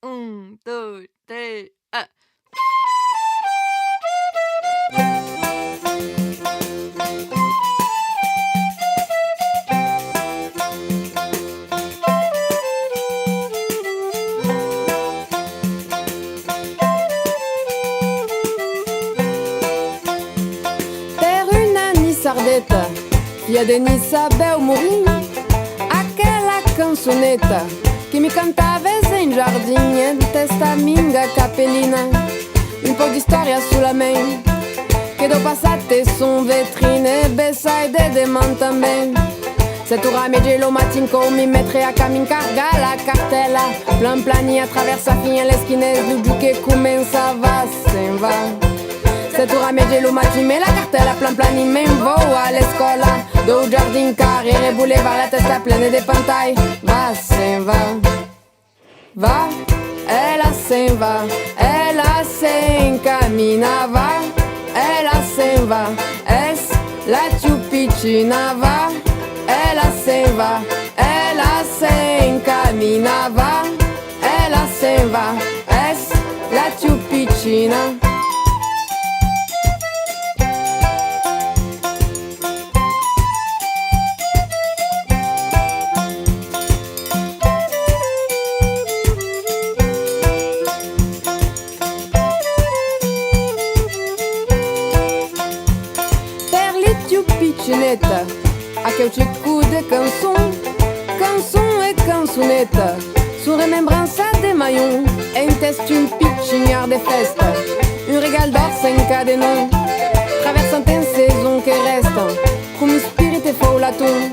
2, 3, ah. Per una nissardetta, via Denissa Belmourin, aquela canzonetta che mi cantava in giardin di testa minga capellina, un po' di storia sulla main, che do passate son vetrine, Bessaide de também. Cette ora gelo matin con mi mettre a camin carga la cartella, plan plani attraverso a fine le schine do buche comincia va sen va. Cette ora gelo matin me la cartella plan plani me vou all'escola, do giardin carriere boulevard la testa pleine de pantai, va sen va. Va, ela se encaminava, ela se va, es la più piccina va, ela se encaminava, ela se va, es la più piccina. A que eu te cuide canção, canção e cançoneta, sua remembrança de Mayon, em teste um pichinhar de festa, um regal d'or sem cadenon, traversant em saison que restam, como espírito e foulaton.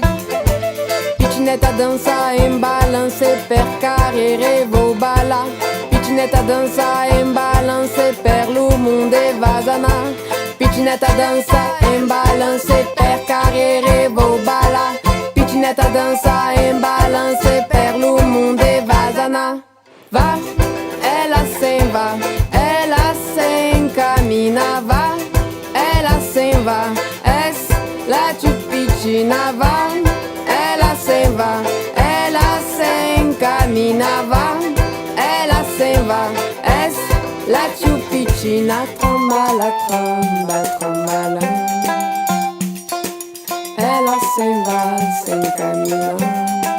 Pichineta dança em balance per carriere vou bala, pichineta dança em balance per lo monde vazana. Pichineta dança em balance per carriere vou bala, pichineta dança em balance per lo monde vazana. Va, ela se encaminava, ela se va, es la più piccina va, ela se encaminava, ela se va, es la più piccina. Trambala, tramba, trambala, ela se va, se encamina.